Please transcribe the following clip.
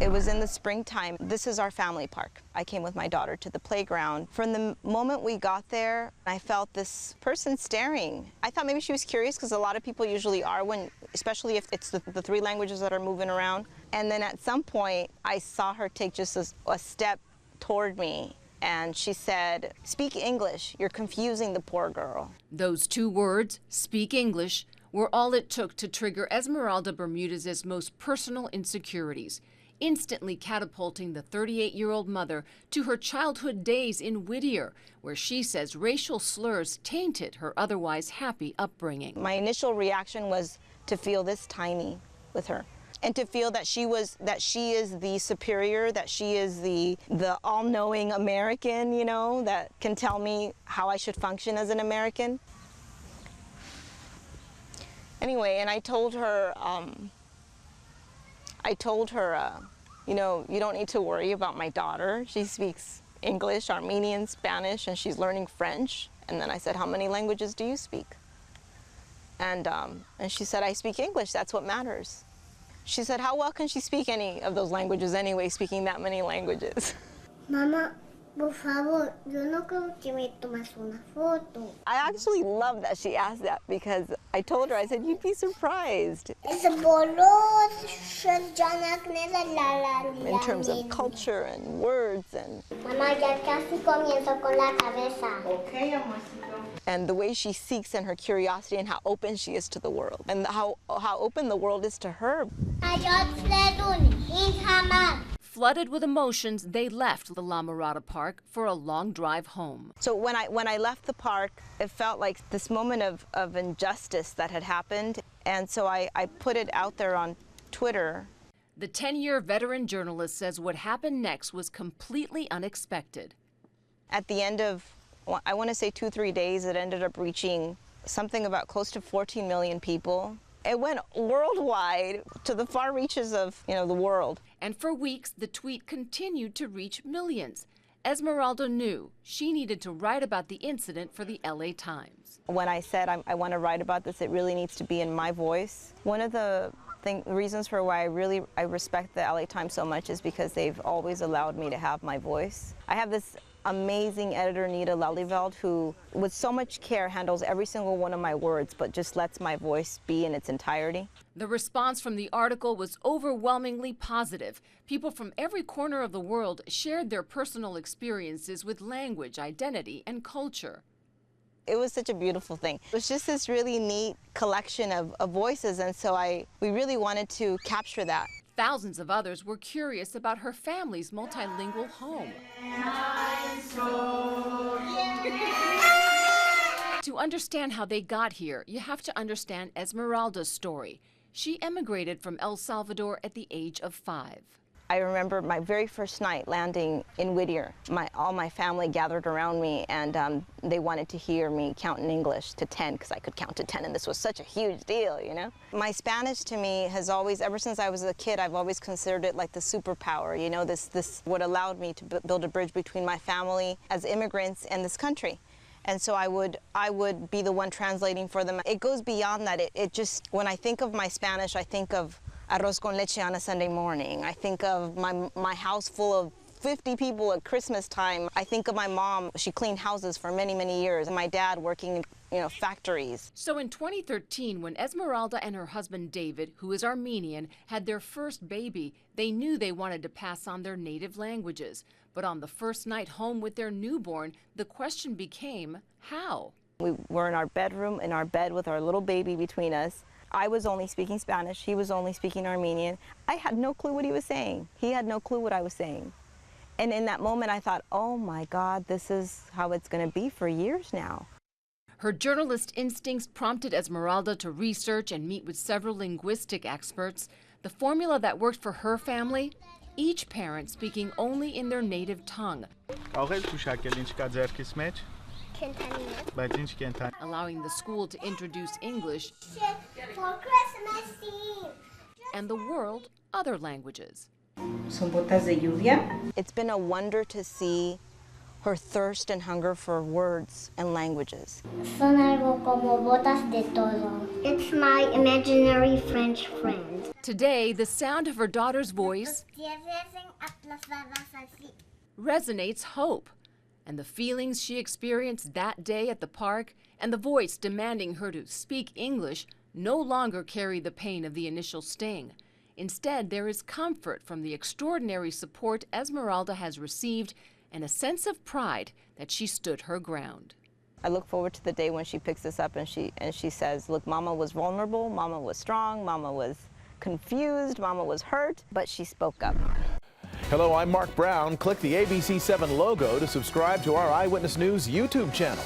It was in the springtime. This is our family park. I came with my daughter to the playground. From the moment we got there, I felt this person staring. I thought maybe she was curious because a lot of people usually are, especially if it's the three languages that are moving around. And then at some point, I saw her take just a step toward me. And she said, "Speak English, you're confusing the poor girl." Those two words, speak English, were all it took to trigger Esmeralda Bermudez's most personal insecurities, instantly catapulting the 38-year-old mother to her childhood days in Whittier, where she says racial slurs tainted her otherwise happy upbringing. My initial reaction was to feel this tiny with her, and to feel that she is the superior, that she is the all-knowing American, you know, that can tell me how I should function as an American. Anyway, and I told her, you know, you don't need to worry about my daughter. She speaks English, Armenian, Spanish, and she's learning French. And then I said, "How many languages do you speak?" And she said, "I speak English, that's what matters." She said, "How well can she speak any of those languages anyway, speaking that many languages?" Mama, por favor, yo no creo que me tomas una foto. I actually love that she asked that because I told her, I said, "You'd be surprised." In terms of culture and words and... Mamá, ya casi comienzo con la cabeza. Okay, amorcito. And the way she seeks and her curiosity and how open she is to the world and how open the world is to her. Flooded with emotions, they left the La Mirada Park for a long drive home. So when I left the park, it felt like this moment of injustice that had happened. And so I put it out there on Twitter. The 10-year veteran journalist says what happened next was completely unexpected. At the end of, I want to say 2-3 days, it ended up reaching something about close to 14 million people. It went worldwide to the far reaches of, you know, the world. And for weeks, the tweet continued to reach millions. Esmeralda knew she needed to write about the incident for the LA Times. When I said I want to write about this, it really needs to be in my voice. One of the reasons for why I respect the LA Times so much is because they've always allowed me to have my voice. I have this amazing editor, Nita Lelyveld, who with so much care handles every single one of my words, but just lets my voice be in its entirety. The response from the article was overwhelmingly positive. People from every corner of the world shared their personal experiences with language, identity, and culture. It was such a beautiful thing. It was just this really neat collection of voices, and so we really wanted to capture that. Thousands of others were curious about her family's multilingual home. To understand how they got here, you have to understand Esmeralda's story. She emigrated from El Salvador at the age of 5. I remember my very first night landing in Whittier. All my family gathered around me, and they wanted to hear me count in English to 10 because I could count to 10, and this was such a huge deal, you know? My Spanish to me has always, ever since I was a kid, I've always considered it like the superpower, you know, this what allowed me to build a bridge between my family as immigrants and this country. And so I would be the one translating for them. It goes beyond that. It just, when I think of my Spanish, I think of arroz con leche on a Sunday morning. I think of my house full of 50 people at Christmas time. I think of my mom. She cleaned houses for many, many years, and my dad working in, you know, factories. So in 2013, when Esmeralda and her husband David, who is Armenian, had their first baby, they knew they wanted to pass on their native languages. But on the first night home with their newborn, the question became, how? We were in our bedroom, in our bed with our little baby between us. I was only speaking Spanish, he was only speaking Armenian. I had no clue what he was saying. He had no clue what I was saying. And in that moment I thought, oh my God, this is how it's going to be for years now. Her journalist instincts prompted Esmeralda to research and meet with several linguistic experts. The formula that worked for her family? Each parent speaking only in their native tongue. Allowing the school to introduce English and the world other languages. It's been a wonder to see her thirst and hunger for words and languages. Son algo como botas de todo. It's my imaginary French friend. Today, the sound of her daughter's voice resonates hope, and the feelings she experienced that day at the park and the voice demanding her to speak English no longer carry the pain of the initial sting. Instead, there is comfort from the extraordinary support Esmeralda has received and a sense of pride that she stood her ground. I look forward to the day when she picks this up and she says, look, Mama was vulnerable, Mama was strong, Mama was confused, Mama was hurt, but she spoke up. Hello, I'm Mark Brown. Click the ABC7 logo to subscribe to our Eyewitness News YouTube channel.